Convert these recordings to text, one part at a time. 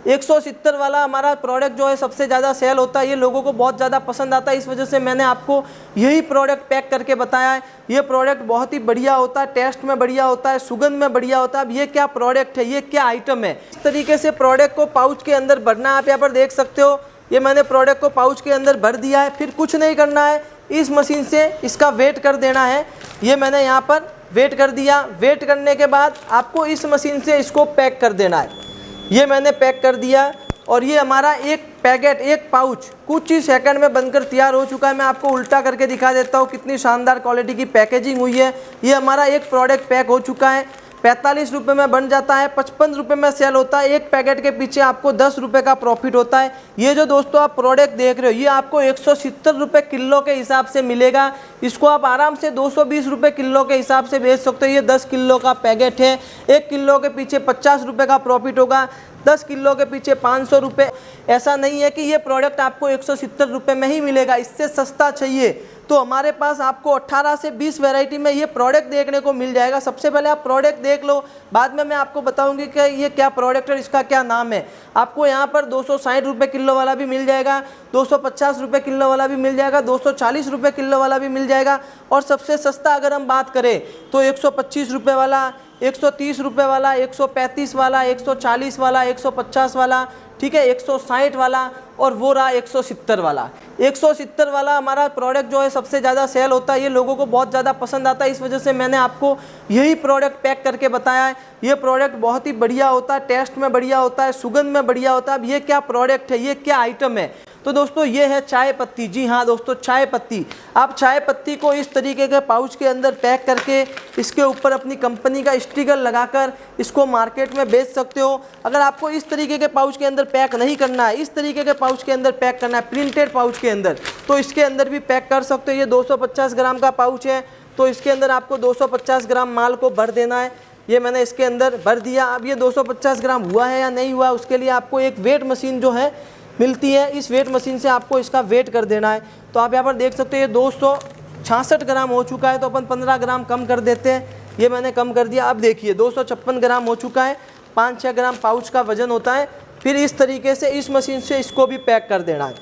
170 वाला हमारा प्रोडक्ट जो है सबसे ज़्यादा सेल होता है, ये लोगों को बहुत ज़्यादा पसंद आता है, इस वजह से मैंने आपको यही प्रोडक्ट पैक करके बताया है। ये प्रोडक्ट बहुत ही बढ़िया होता है, टेस्ट में बढ़िया होता है, सुगंध में बढ़िया होता है। अब ये क्या प्रोडक्ट है, ये क्या आइटम है, इस तरीके से प्रोडक्ट को पाउच के अंदर भरना है। आप यहाँ पर देख सकते हो, ये मैंने प्रोडक्ट को पाउच के अंदर भर दिया है। फिर कुछ नहीं करना है, इस मशीन से इसका वेट कर देना है। ये मैंने यहाँ पर वेट कर दिया। वेट करने के बाद आपको इस मशीन से इसको पैक कर देना है। ये मैंने पैक कर दिया और ये हमारा एक पैकेट, एक पाउच कुछ ही सेकंड में बनकर तैयार हो चुका है। मैं आपको उल्टा करके दिखा देता हूँ कितनी शानदार क्वालिटी की पैकेजिंग हुई है। ये हमारा एक प्रोडक्ट पैक हो चुका है। 45 रुपये में बन जाता है, 55 रुपये में सेल होता है। एक पैकेट के पीछे आपको 10 रुपये का प्रॉफिट होता है। ये जो दोस्तों आप प्रोडक्ट देख रहे हो, ये आपको 170 रुपये किलो के हिसाब से मिलेगा। इसको आप आराम से 220 रुपये किलो के हिसाब से बेच सकते हो। ये 10 किलो का पैकेट है। 1 किलो के पीछे 50 रुपये का प्रॉफिट होगा, 10 किलो के पीछे 500 रुपये। ऐसा नहीं है कि ये प्रोडक्ट आपको 170 रुपये में ही मिलेगा, इससे सस्ता चाहिए तो हमारे पास आपको 18 से 20 वैरायटी में ये प्रोडक्ट देखने को मिल जाएगा। सबसे पहले आप प्रोडक्ट देख लो, बाद में मैं आपको बताऊंगी कि ये क्या प्रोडक्ट है, इसका क्या नाम है। आपको यहाँ पर 260 रुपये किलो वाला भी मिल जाएगा, 250 रुपये किलो वाला भी मिल जाएगा, 240 रुपये किलो वाला भी मिल जाएगा। और सबसे सस्ता अगर हम बात करें तो 125 रुपये वाला, 130 रुपये वाला, 135 वाला, 140 वाला, 150 वाला, ठीक है, 160 वाला और वो रहा 170 वाला। 170 वाला हमारा प्रोडक्ट जो है सबसे ज़्यादा सेल होता है, ये लोगों को बहुत ज़्यादा पसंद आता है, इस वजह से मैंने आपको यही प्रोडक्ट पैक करके बताया है। ये प्रोडक्ट बहुत ही बढ़िया होता है, टेस्ट में बढ़िया होता है, सुगंध में बढ़िया होता है। अब ये क्या प्रोडक्ट है, ये क्या आइटम है, तो दोस्तों ये है चाय पत्ती। जी हाँ दोस्तों, चाय पत्ती। आप चाय पत्ती को इस तरीके के पाउच के अंदर पैक करके इसके ऊपर अपनी कंपनी का स्टिकर लगाकर इसको मार्केट में बेच सकते हो। अगर आपको इस तरीके के पाउच के अंदर पैक नहीं करना है, इस तरीके के पाउच के अंदर पैक करना है, प्रिंटेड पाउच के अंदर, तो इसके अंदर भी पैक कर सकते हो। ये 250 ग्राम का पाउच है, तो इसके अंदर आपको 250 ग्राम माल को भर देना है। ये मैंने इसके अंदर भर दिया। अब ये 250 ग्राम हुआ है या नहीं हुआ, उसके लिए आपको एक वेट मशीन जो है मिलती है, इस वेट मशीन से आपको इसका वेट कर देना है। तो आप यहाँ पर देख सकते हो ये 266 ग्राम हो चुका है, तो अपन 15 ग्राम कम कर देते हैं। ये मैंने कम कर दिया। अब देखिए 256 ग्राम हो चुका है, 5-6 ग्राम पाउच का वजन होता है। फिर इस तरीके से इस मशीन से इसको भी पैक कर देना है।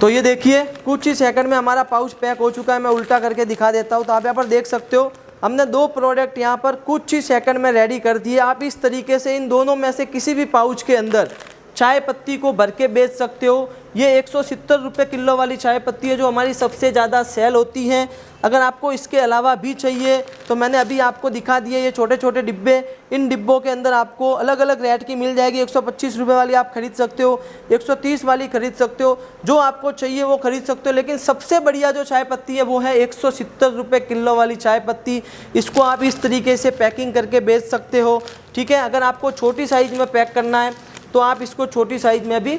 तो ये देखिए कुछ ही सेकंड में हमारा पाउच पैक हो चुका है। मैं उल्टा करके दिखा देता हूँ। तो आप यहाँ पर देख सकते हो हमने 2 प्रोडक्ट यहाँ पर कुछ ही सेकंड में रेडी कर दिए। आप इस तरीके से इन दोनों में से किसी भी पाउच के अंदर चाय पत्ती को भर के बेच सकते हो। ये 170 रुपये किलो वाली चाय पत्ती है जो हमारी सबसे ज़्यादा सेल होती है। अगर आपको इसके अलावा भी चाहिए तो मैंने अभी आपको दिखा दिए ये छोटे छोटे डिब्बे। इन डिब्बों के अंदर आपको अलग अलग रेट की मिल जाएगी। 125 रुपये वाली आप खरीद सकते हो, 130 वाली खरीद सकते हो, जो आपको चाहिए वो खरीद सकते हो। लेकिन सबसे बढ़िया जो चाय पत्ती है वो है 170 रुपये किलो वाली चाय पत्ती। इसको आप इस तरीके से पैकिंग करके बेच सकते हो, ठीक है। अगर आपको छोटी साइज़ में पैक करना है तो आप इसको छोटी साइज़ में भी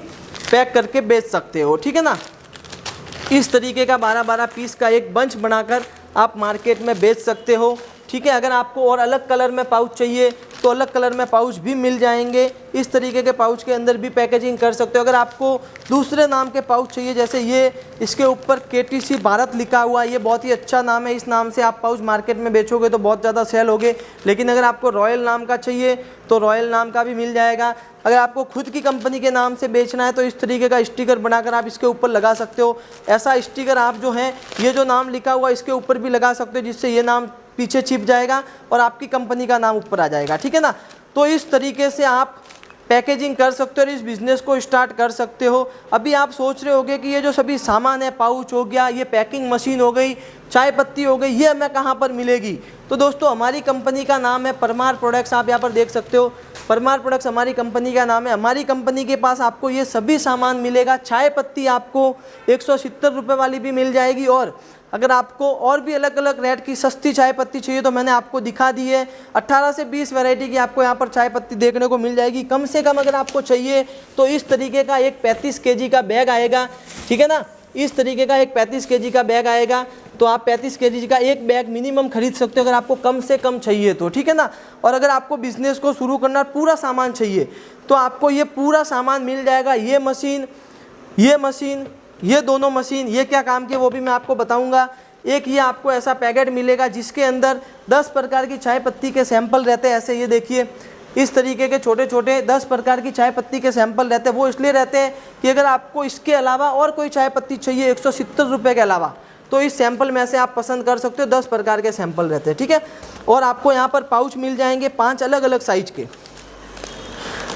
पैक करके बेच सकते हो, ठीक है ना। इस तरीके का 12-12 पीस का एक बंच बनाकर आप मार्केट में बेच सकते हो, ठीक है। अगर आपको और अलग कलर में पाउच चाहिए तो अलग कलर में पाउच भी मिल जाएंगे। इस तरीके के पाउच के अंदर भी पैकेजिंग कर सकते हो। अगर आपको दूसरे नाम के पाउच चाहिए, जैसे ये इसके ऊपर KTC भारत लिखा हुआ है, ये बहुत ही अच्छा नाम है, इस नाम से आप पाउच मार्केट में बेचोगे तो बहुत ज़्यादा सेल होगे। लेकिन अगर आपको रॉयल नाम का चाहिए तो रॉयल नाम का भी मिल जाएगा। अगर आपको खुद की कंपनी के नाम से बेचना है तो इस तरीके का स्टिकर बनाकर आप इसके ऊपर लगा सकते हो। ऐसा स्टिकर आप जो है ये जो नाम लिखा हुआ इसके ऊपर भी लगा सकते हो, जिससे ये नाम पीछे छिप जाएगा और आपकी कंपनी का नाम ऊपर आ जाएगा, ठीक है ना। तो इस तरीके से आप पैकेजिंग कर सकते हो और इस बिज़नेस को स्टार्ट कर सकते हो। अभी आप सोच रहे होगे कि ये जो सभी सामान है, पाउच हो गया, ये पैकिंग मशीन हो गई, चाय पत्ती हो गई, ये हमें कहाँ पर मिलेगी। तो दोस्तों हमारी कंपनी का नाम है परमार प्रोडक्ट्स। आप यहाँ पर देख सकते हो परमार प्रोडक्ट्स हमारी कंपनी का नाम है। हमारी कंपनी के पास आपको ये सभी सामान मिलेगा। चाय पत्ती आपको 170 रुपये वाली भी मिल जाएगी, और अगर आपको और भी अलग अलग रेट की सस्ती चाय पत्ती चाहिए तो मैंने आपको दिखा दी है। 18 से 20 वैरायटी की आपको यहाँ पर चाय पत्ती देखने को मिल जाएगी। कम से कम अगर आपको चाहिए तो इस तरीके का एक 35 kg का बैग आएगा, ठीक है ना। इस तरीके का एक 35 kg का बैग आएगा, तो आप 35 kg का एक बैग मिनिमम खरीद सकते हो अगर आपको कम से कम चाहिए तो, ठीक है ना। और अगर आपको बिज़नेस को शुरू करना पूरा सामान चाहिए तो आपको ये पूरा सामान मिल जाएगा। ये मशीन, ये दोनों मशीन, ये क्या काम की वो भी मैं आपको बताऊंगा। एक ये आपको ऐसा पैकेट मिलेगा जिसके अंदर 10 प्रकार की चाय पत्ती के सैंपल रहते हैं। ऐसे ये देखिए, इस तरीके के छोटे छोटे 10 प्रकार की चाय पत्ती के सैंपल रहते हैं। वो इसलिए रहते हैं कि अगर आपको इसके अलावा और कोई चाय पत्ती चाहिए 170 रुपये के अलावा, तो इस सैंपल में से आप पसंद कर सकते हो। 10 प्रकार के सैंपल रहते हैं, ठीक है। और आपको यहाँ पर पाउच मिल जाएंगे 5 अलग अलग साइज के।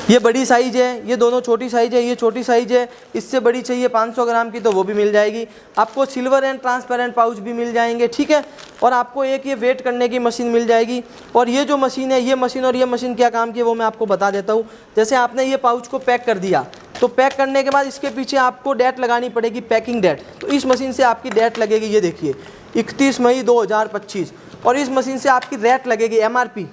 ये बड़ी साइज है, ये दोनों छोटी साइज है, ये छोटी साइज है। इससे बड़ी चाहिए 500 ग्राम की तो वो भी मिल जाएगी आपको। सिल्वर एंड ट्रांसपेरेंट पाउच भी मिल जाएंगे, ठीक है। और आपको एक ये वेट करने की मशीन मिल जाएगी। और ये जो मशीन है, ये मशीन और ये मशीन क्या काम की है वो मैं आपको बता देता हूँ। जैसे आपने ये पाउच को पैक कर दिया, तो पैक करने के बाद इसके पीछे आपको डेट लगानी पड़ेगी, पैकिंग डेट। तो इस मशीन से आपकी डेट लगेगी, ये देखिए 31 मई 2025। और इस मशीन से आपकी रेट लगेगी MRP,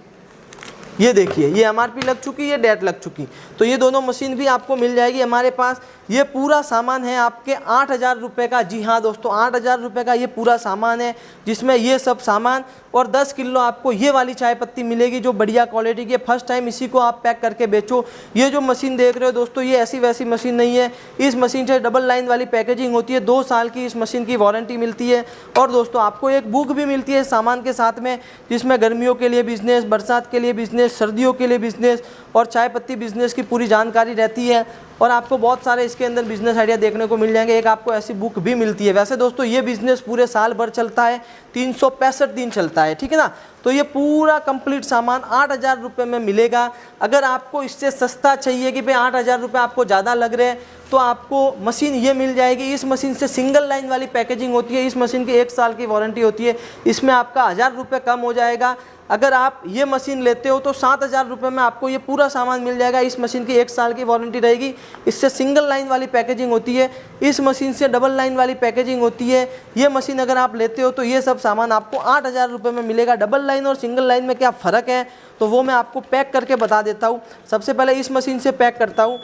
ये देखिए ये MRP लग चुकी, ये डेट लग चुकी। तो ये दोनों मशीन भी आपको मिल जाएगी हमारे पास। ये पूरा सामान है आपके 8,000 रुपये का। जी हाँ दोस्तों, 8,000 रुपये का ये पूरा सामान है, जिसमें ये सब सामान और 10 किलो आपको ये वाली चाय पत्ती मिलेगी जो बढ़िया क्वालिटी की है। फर्स्ट टाइम इसी को आप पैक करके बेचो। ये जो मशीन देख रहे हो दोस्तों, ये ऐसी वैसी मशीन नहीं है। इस मशीन से डबल लाइन वाली पैकेजिंग होती है। 2 साल की इस मशीन की वारंटी मिलती है। और दोस्तों आपको एक बुक भी मिलती है सामान के साथ में, जिसमें गर्मियों के लिए बिजनेस, बरसात के लिए बिजनेस, सर्दियों के लिए बिजनेस और चाय पत्ती बिजनेस की पूरी जानकारी रहती है। और आपको बहुत सारे इसके अंदर बिजनेस आइडिया देखने को मिल जाएंगे। एक आपको ऐसी बुक भी मिलती है। वैसे दोस्तों ये बिजनेस पूरे साल भर चलता है, 365 दिन चलता है, ठीक है ना। तो ये पूरा कंप्लीट सामान 8,000 रुपये में मिलेगा। अगर आपको इससे सस्ता चाहिए कि भाई 8,000 रुपये आपको ज़्यादा लग रहे हैं, तो आपको मशीन ये मिल जाएगी। इस मशीन से सिंगल लाइन वाली पैकेजिंग होती है। इस मशीन की 1 साल की वारंटी होती है। इसमें आपका 1,000 रुपये कम हो जाएगा। अगर आप ये मशीन लेते हो तो 7,000 रुपये में आपको ये पूरा सामान मिल जाएगा। इस मशीन की 1 साल की वारंटी रहेगी। इससे सिंगल लाइन वाली पैकेजिंग होती है, इस मशीन से डबल लाइन वाली पैकेजिंग होती है। ये मशीन अगर आप लेते हो तो ये सब सामान आपको 8,000 रुपये में मिलेगा। डबल लाइन और सिंगल लाइन में क्या फ़र्क है तो वो मैं आपको पैक करके बता देता हूँ। सबसे पहले इस मशीन से पैक करता हूँ।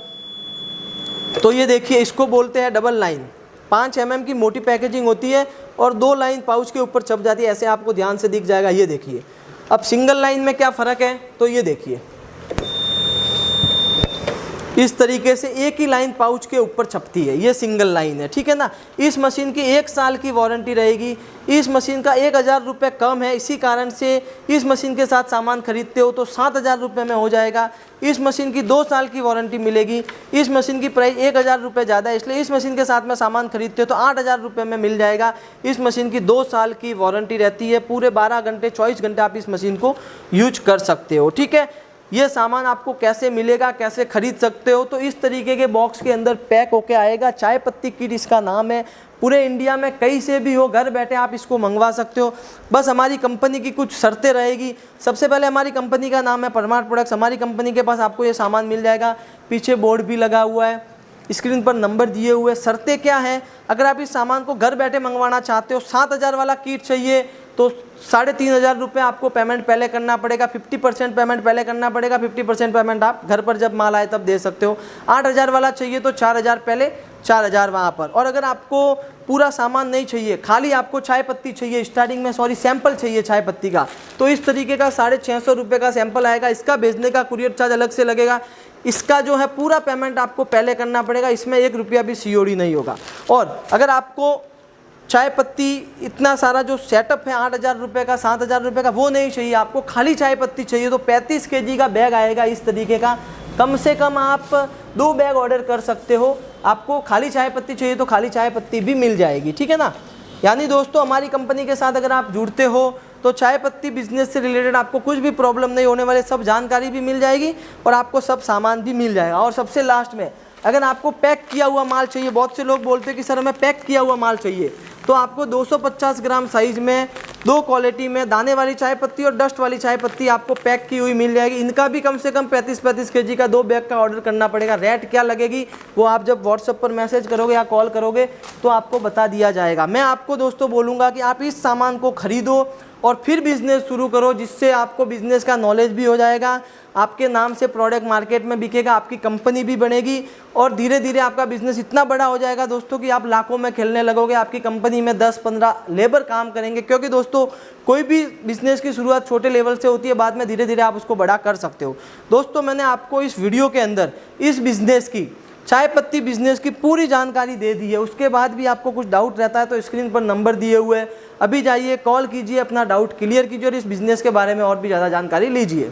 तो ये देखिए, इसको बोलते हैं डबल लाइन। 5 mm की मोटी पैकेजिंग होती है और 2 लाइन पाउच के ऊपर छप जाती है। ऐसे आपको ध्यान से दिख जाएगा, ये देखिए। अब सिंगल लाइन में क्या फ़र्क है तो ये देखिए, इस तरीके से एक ही लाइन पाउच के ऊपर छपती है, ये सिंगल लाइन है, ठीक है ना। इस मशीन की 1 साल की वारंटी रहेगी। इस मशीन का 1,000 रुपये कम है, इसी कारण से इस मशीन के साथ सामान खरीदते हो तो 7,000 रुपये में हो जाएगा। इस मशीन की 2 साल की वारंटी मिलेगी। इस मशीन की प्राइस 1,000 रुपये ज़्यादा है, इसलिए इस मशीन के साथ में सामान खरीदते हो तो 8,000 रुपये में मिल जाएगा। इस मशीन की 2 साल की वारंटी रहती है। पूरे 12 घंटे 24 घंटे आप इस मशीन को यूज कर सकते हो, ठीक है। ये सामान आपको कैसे मिलेगा, कैसे खरीद सकते हो, तो इस तरीके के बॉक्स के अंदर पैक होके आएगा। चाय पत्ती किट इसका नाम है। पूरे इंडिया में कहीं से भी हो, घर बैठे आप इसको मंगवा सकते हो। बस हमारी कंपनी की कुछ शर्तें रहेगी। सबसे पहले हमारी कंपनी का नाम है परमार प्रोडक्ट्स। हमारी कंपनी के पास आपको ये सामान मिल जाएगा। पीछे बोर्ड भी लगा हुआ है, स्क्रीन पर नंबर दिए हुए। शर्तें क्या हैं, अगर आप इस सामान को घर बैठे मंगवाना चाहते हो, 7,000 वाला किट चाहिए तो 3,500 रुपये आपको पेमेंट पहले करना पड़ेगा। 50% पेमेंट पहले करना पड़ेगा, 50% पेमेंट आप घर पर जब माल आए तब दे सकते हो। 8,000 वाला चाहिए तो 4,000 पहले, 4,000 वहाँ पर। और अगर आपको पूरा सामान नहीं चाहिए, खाली आपको चाय पत्ती चाहिए, स्टार्टिंग में सैंपल चाहिए चाय पत्ती का, तो इस तरीके का 650 रुपये का सैंपल आएगा। इसका भेजने का कुरियर चार्ज अलग से लगेगा। इसका जो है पूरा पेमेंट आपको पहले करना पड़ेगा। इसमें 1 रुपया भी COD नहीं होगा। और अगर आपको चाय पत्ती इतना सारा जो सेटअप है 8,000 रुपये का, 7,000 रुपये का, वो नहीं चाहिए, आपको खाली चाय पत्ती चाहिए, तो 35 kg का बैग आएगा इस तरीके का। कम से कम आप 2 बैग ऑर्डर कर सकते हो। आपको खाली चाय पत्ती चाहिए तो खाली चाय पत्ती भी मिल जाएगी, ठीक है ना। यानी दोस्तों हमारी कंपनी के साथ अगर आप जुड़ते हो तो चाय पत्ती बिजनेस से रिलेटेड आपको कुछ भी प्रॉब्लम नहीं होने वाले, सब जानकारी भी मिल जाएगी और आपको सब सामान भी मिल जाएगा। और सबसे लास्ट में, अगर आपको पैक किया हुआ माल चाहिए, बहुत से लोग बोलते हैं कि सर हमें पैक किया हुआ माल चाहिए, तो आपको 250 ग्राम साइज़ में 2 क्वालिटी में दाने वाली चाय पत्ती और डस्ट वाली चाय पत्ती आपको पैक की हुई मिल जाएगी। इनका भी कम से कम 35 kg का 2 बैग का ऑर्डर करना पड़ेगा। रेट क्या लगेगी वो आप जब व्हाट्सएप पर मैसेज करोगे या कॉल करोगे तो आपको बता दिया जाएगा। मैं आपको दोस्तों बोलूँगा कि आप इस सामान को खरीदो और फिर बिज़नेस शुरू करो, जिससे आपको बिज़नेस का नॉलेज भी हो जाएगा, आपके नाम से प्रोडक्ट मार्केट में बिकेगा, आपकी कंपनी भी बनेगी और धीरे धीरे आपका बिज़नेस इतना बड़ा हो जाएगा दोस्तों कि आप लाखों में खेलने लगोगे। आपकी कंपनी में 10-15 लेबर काम करेंगे, क्योंकि दोस्तों कोई भी बिज़नेस की शुरुआत छोटे लेवल से होती है, बाद में धीरे धीरे आप उसको बड़ा कर सकते हो। दोस्तों मैंने आपको इस वीडियो के अंदर इस बिज़नेस की, चाय पत्ती बिजनेस की पूरी जानकारी दे दी है। उसके बाद भी आपको कुछ डाउट रहता है तो स्क्रीन पर नंबर दिए हुए हैं, अभी जाइए कॉल कीजिए, अपना डाउट क्लियर कीजिए और इस बिज़नेस के बारे में और भी ज़्यादा जानकारी लीजिए।